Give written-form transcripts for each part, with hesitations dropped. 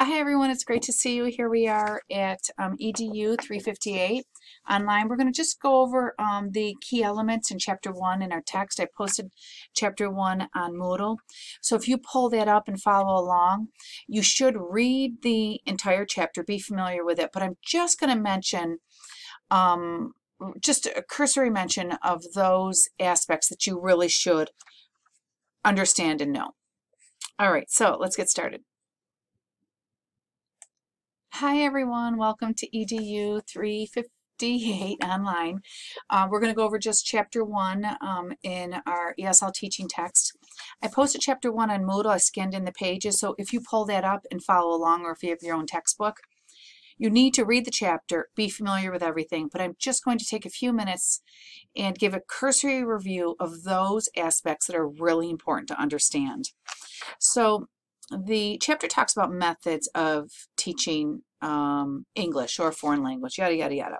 Hi everyone, it's great to see you. Here we are at EDU 358 online. We're going to just go over the key elements in Chapter 1 in our text. I posted Chapter 1 on Moodle. So if you pull that up and follow along, you should read the entire chapter, be familiar with it. But I'm just going to mention just a cursory mention of those aspects that you really should understand and know. All right, so let's get started. Hi everyone, welcome to EDU 358 online. We're going to go over just Chapter 1 in our ESL teaching text. I posted Chapter 1 on Moodle. I scanned in the pages, so if you pull that up and follow along, or if you have your own textbook, you need to read the chapter, be familiar with everything, but I'm just going to take a few minutes and give a cursory review of those aspects that are really important to understand. So the chapter talks about methods of teaching English or a foreign language, yada, yada, yada.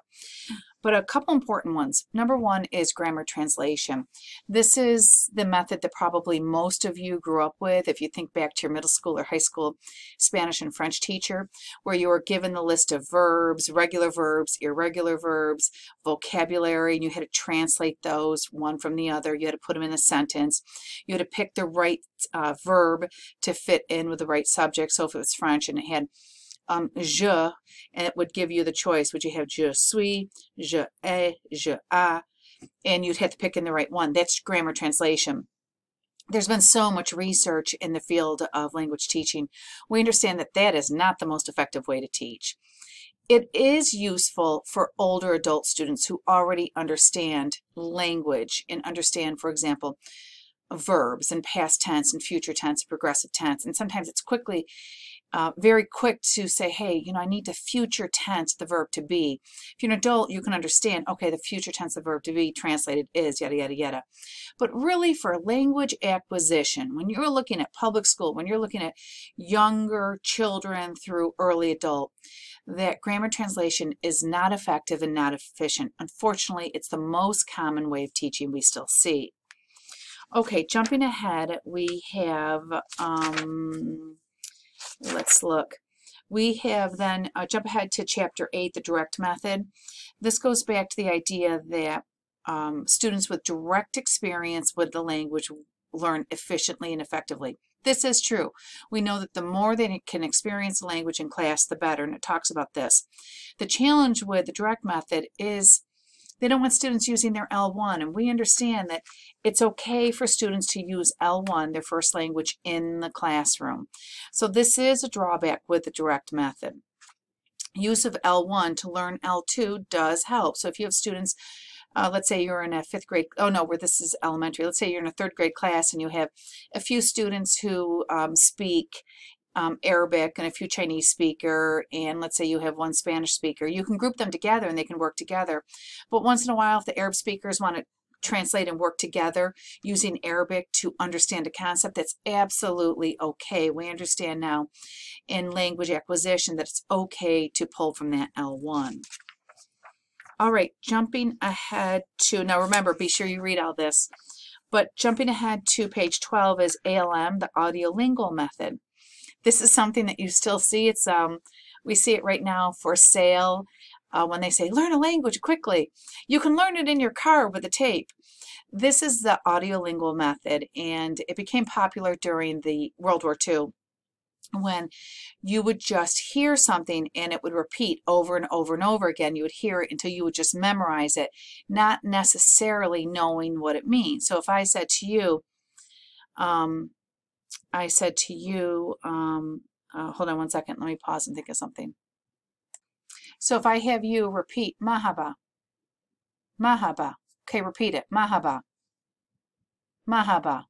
But a couple important ones. Number one is grammar translation. This is the method that probably most of you grew up with if you think back to your middle school or high school Spanish and French teacher, where you were given the list of verbs, regular verbs, irregular verbs, vocabulary, and you had to translate those one from the other. You had to put them in a sentence. You had to pick the right verb to fit in with the right subject. So if it was French and it had je, and it would give you the choice. Would you have je suis, je ai, je a, and you'd have to pick in the right one. That's grammar translation. There's been so much research in the field of language teaching. We understand that that is not the most effective way to teach. It is useful for older adult students who already understand language and understand, for example, verbs and past tense and future tense, progressive tense, and sometimes it's very quick to say, hey, I need to future tense the verb to be. If you're an adult, you can understand, okay, the future tense of the verb to be translated is yada, yada, yada. But really for language acquisition, when you're looking at public school, when you're looking at younger children through early adult, that grammar translation is not effective and not efficient. Unfortunately, it's the most common way of teaching we still see. Okay, jumping ahead, we have, let's look. We have then, jump ahead to Chapter 8, the direct method. This goes back to the idea that students with direct experience with the language learn efficiently and effectively. This is true. We know that the more they can experience the language in class, the better, and it talks about this. The challenge with the direct method is they don't want students using their L1, and we understand that it's okay for students to use L1, their first language, in the classroom. So this is a drawback with the direct method. Use of L1 to learn L2 does help. So if you have students, let's say you're in a fifth grade, where this is elementary, let's say you're in a third grade class and you have a few students who speak Arabic and a few Chinese speaker, and let's say you have one Spanish speaker. You can group them together and they can work together. But once in a while, if the Arab speakers want to translate and work together using Arabic to understand a concept, that's absolutely okay. We understand now in language acquisition that it's okay to pull from that L1. All right, jumping ahead to, now remember, be sure you read all this, but jumping ahead to page 12 is ALM, the audiolingual method. This is something that you still see. It's we see it right now for sale when they say, learn a language quickly. You can learn it in your car with a tape. This is the audiolingual method, and it became popular during the World War II when you would just hear something and it would repeat over and over and over again. You would hear it until you would just memorize it, not necessarily knowing what it means. So if I said to you, hold on one second, let me pause and think of something. So if I have you repeat mahaba, mahaba, okay, repeat it, mahaba, mahaba,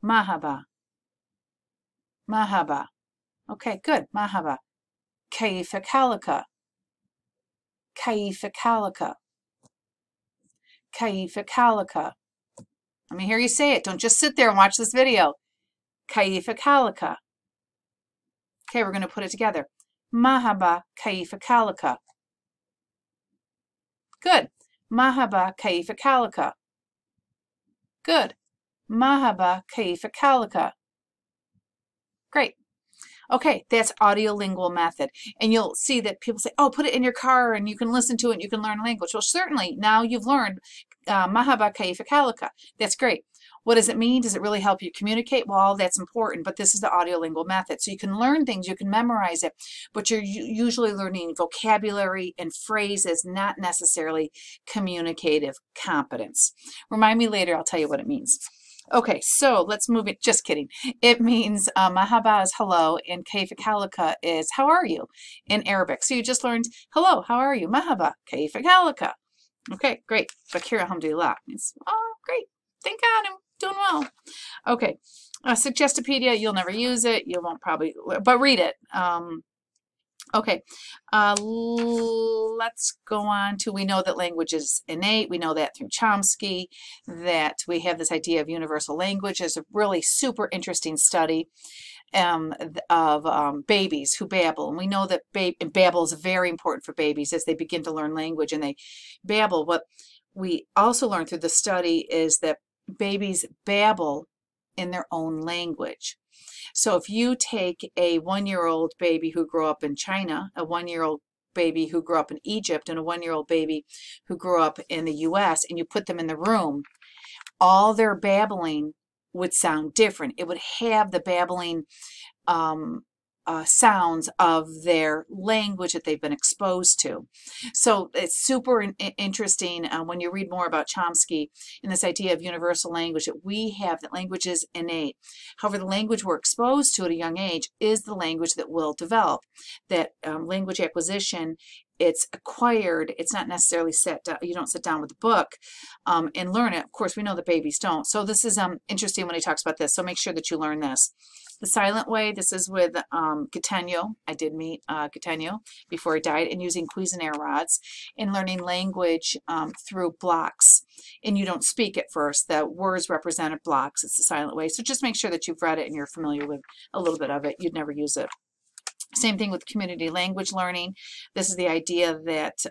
mahaba, mahaba. Okay, good, mahaba. Kaifa kalaka, kaifa kalaka, kaifa kalaka. Let me hear you say it. Don't just sit there and watch this video. Kaifa kalaka. Okay, we're going to put it together. Mahaba kaifa kalaka. Good. Mahaba kaifa kalaka. Good. Mahaba kaifa kalaka. Great. Okay, that's audiolingual method. And you'll see that people say, oh, put it in your car and you can listen to it and you can learn a language. Well, certainly now you've learned Mahaba Kaifa Kalika. That's great. What does it mean? Does it really help you communicate? Well, that's important, but this is the audiolingual method. So you can learn things, you can memorize it, but you're usually learning vocabulary and phrases, not necessarily communicative competence. Remind me later, I'll tell you what it means. Okay, so let's move it. Just kidding. It means mahaba is hello, and kaifa kalika is how are you in Arabic. So you just learned hello, how are you? Mahaba, kaifa kalika. Okay, great. Bakir alhamdulillah means, oh, great. Thank God, I'm doing well. Okay, Suggestopedia, you'll never use it. You won't probably, but read it. Okay, let's go on to, we know that language is innate. We know that through Chomsky, that we have this idea of universal language. There's a really super interesting study of babies who babble. And we know that babble is very important for babies as they begin to learn language and they babble. What we also learned through the study is that babies babble in their own language. So if you take a 1-year-old baby who grew up in China, a 1-year-old baby who grew up in Egypt, and a 1-year-old baby who grew up in the US, and you put them in the room, all their babbling would sound different. It would have the babbling sounds of their language that they've been exposed to. So it's super interesting when you read more about Chomsky and this idea of universal language, that we have that language is innate. However, the language we're exposed to at a young age is the language that will develop. That language acquisition, it's acquired. It's not necessarily you don't sit down with a book and learn it. Of course, we know that babies don't. So this is interesting when he talks about this. So make sure that you learn this. The silent way, this is with Gatenio. I did meet Gatenio before he died, and using Cuisenaire rods and learning language through blocks. And you don't speak at first. The words represented blocks. It's the silent way. So just make sure that you've read it and you're familiar with a little bit of it. You'd never use it. Same thing with community language learning. This is the idea that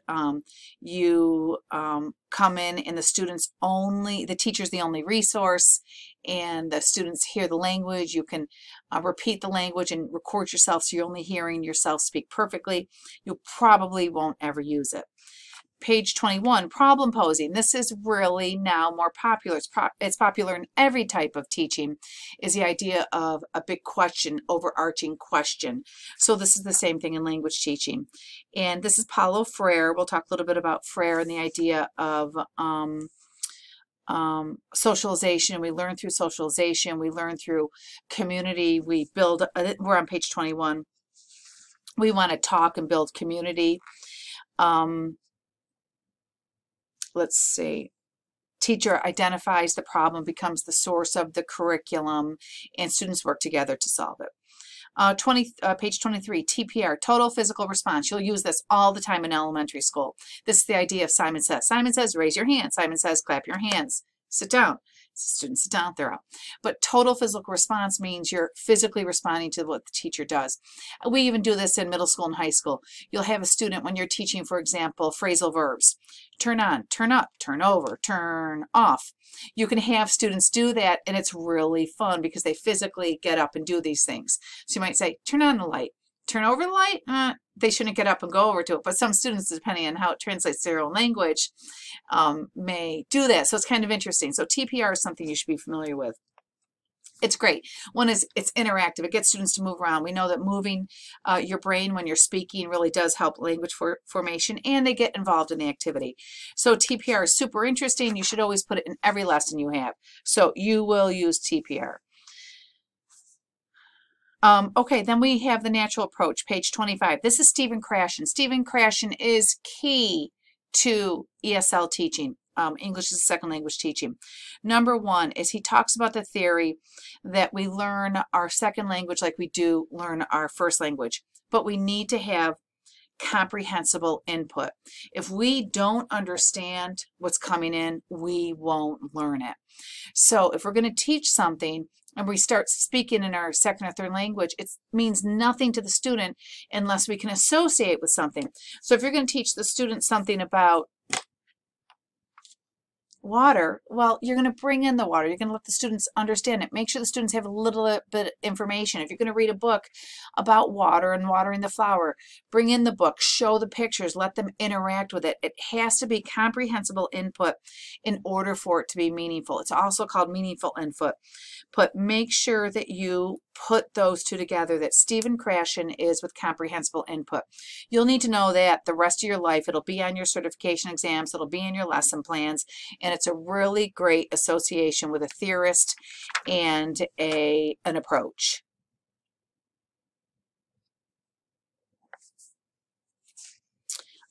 you come in and the teacher's the only resource, and the students hear the language. You can repeat the language and record yourself, so you're only hearing yourself speak perfectly. You probably won't ever use it. Page 21, problem posing. This is really now more popular. It's popular in every type of teaching, is the idea of a big question, overarching question. So this is the same thing in language teaching. And this is Paulo Freire. We'll talk a little bit about Freire and the idea of socialization. We learn through socialization. We learn through community. We build, we're on page 21. We want to talk and build community. Let's see, teacher identifies the problem, becomes the source of the curriculum, and students work together to solve it. Page 23, TPR, total physical response. You'll use this all the time in elementary school. This is the idea of Simon Says. Simon says, raise your hand. Simon says, clap your hands. Sit down. Students sit down, they're up. But total physical response means you're physically responding to what the teacher does. We even do this in middle school and high school. You'll have a student when you're teaching, for example, phrasal verbs. Turn on, turn up, turn over, turn off. You can have students do that, and it's really fun because they physically get up and do these things. So you might say, turn on the light. Turn over the light? They shouldn't get up and go over to it, but some students, depending on how it translates to their own language, may do that. So it's kind of interesting. So TPR is something you should be familiar with. It's great. One is it's interactive. It gets students to move around. We know that moving your brain when you're speaking really does help language formation, and they get involved in the activity. So TPR is super interesting. You should always put it in every lesson you have. So you will use TPR. Okay, then we have the natural approach, page 25. This is Stephen Krashen. Stephen Krashen is key to ESL teaching, English as a second language teaching. Number one is he talks about the theory that we learn our second language like we do learn our first language, but we need to have comprehensible input. If we don't understand what's coming in, we won't learn it. So if we're going to teach something and we start speaking in our second or third language, it means nothing to the student unless we can associate with something. So if you're going to teach the student something about water, well, you're going to bring in the water. You're going to let the students understand it. Make sure the students have a little bit of information. If you're going to read a book about water and watering the flower, bring in the book, show the pictures, let them interact with it. It has to be comprehensible input in order for it to be meaningful. It's also called meaningful input. Make sure that you put those two together, that Stephen Krashen is with comprehensible input. You'll need to know that the rest of your life. It'll be on your certification exams, it'll be in your lesson plans, and it's a really great association with a theorist and an approach.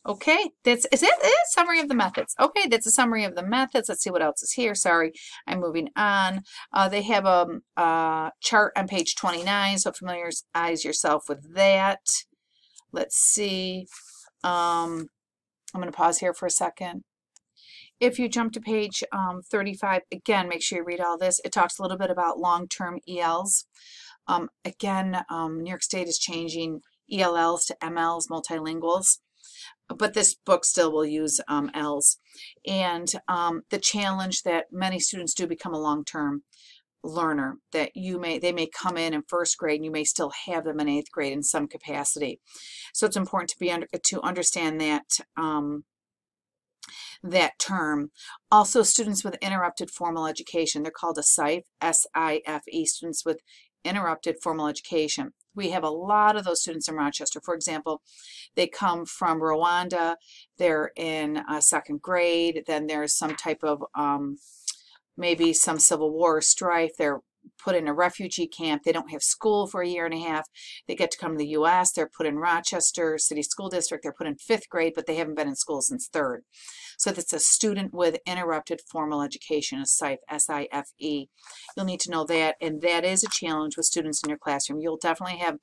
Okay, is that a summary of the methods? Okay, that's a summary of the methods. Let's see what else is here. Sorry, I'm moving on. They have a chart on page 29, so familiarize yourself with that. Let's see. I'm going to pause here for a second. If you jump to page 35, again, make sure you read all this. It talks a little bit about long-term ELs. Again, New York State is changing ELLs to MLs, multilinguals. But this book still will use L's. And the challenge that many students do become a long-term learner, that they may come in first grade and you may still have them in 8th grade in some capacity. So it's important to understand that that term. Also, students with interrupted formal education, they're called a SIFE, S-I-F-E, students with interrupted formal education. We have a lot of those students in Rochester. For example, they come from Rwanda, they're in 2nd grade, then there's some type of maybe some civil war or strife, they're put in a refugee camp, they don't have school for a year and a half, they get to come to the U.S., they're put in Rochester City School District, they're put in 5th grade, but they haven't been in school since 3rd. So that's a student with interrupted formal education, a SIFE, S-I-F-E. You'll need to know that, and that is a challenge with students in your classroom. You'll definitely have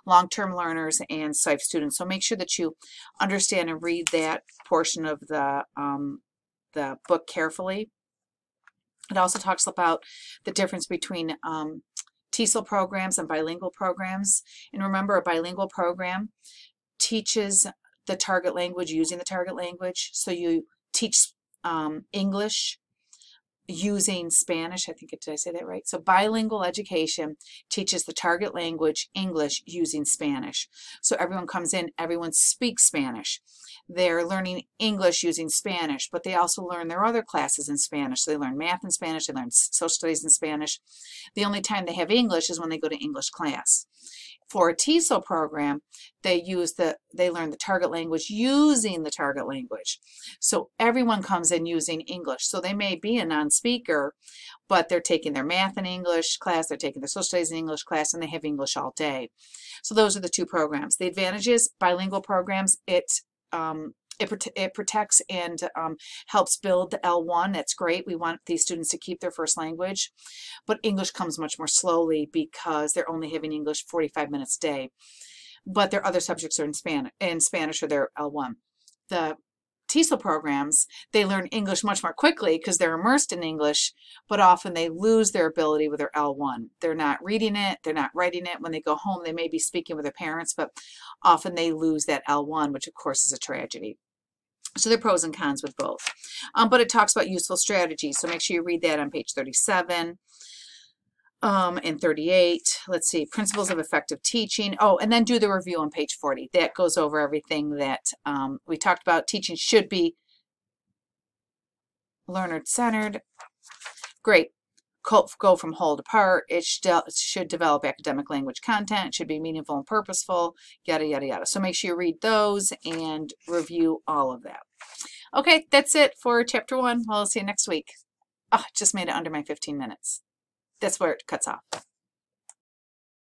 long-term learners and SIFE students, so make sure that you understand and read that portion of the book carefully. It also talks about the difference between TESOL programs and bilingual programs. And remember, a bilingual program teaches the target language using the target language. So you teach English using Spanish. I think, did I say that right? So bilingual education teaches the target language, English, using Spanish. So everyone comes in, everyone speaks Spanish. They're learning English using Spanish, but they also learn their other classes in Spanish. So they learn math in Spanish, they learn social studies in Spanish. The only time they have English is when they go to English class. For a TESOL program, they learn the target language using the target language. So everyone comes in using English. So they may be a non-speaker, but they're taking their math in English class, they're taking their social studies in English class, and they have English all day. So those are the two programs. The advantages, bilingual programs, it protects and helps build the L1. That's great. We want these students to keep their first language, but English comes much more slowly because they're only having English 45 minutes a day. But their other subjects are in Spanish or their L1. The TESOL programs, they learn English much more quickly because they're immersed in English, but often they lose their ability with their L1. They're not reading it, they're not writing it. When they go home, they may be speaking with their parents, but often they lose that L1, which of course is a tragedy. So there are pros and cons with both. But it talks about useful strategies, so make sure you read that on page 37 and 38. Let's see, principles of effective teaching. Oh, and then do the review on page 40. That goes over everything that we talked about. Teaching should be learner-centered. Great. Go from whole to part. It should develop academic language content. It should be meaningful and purposeful, yada, yada, yada. So make sure you read those and review all of that. Okay, that's it for chapter 1. Well, I'll see you next week. Oh, just made it under my 15 minutes. That's where it cuts off.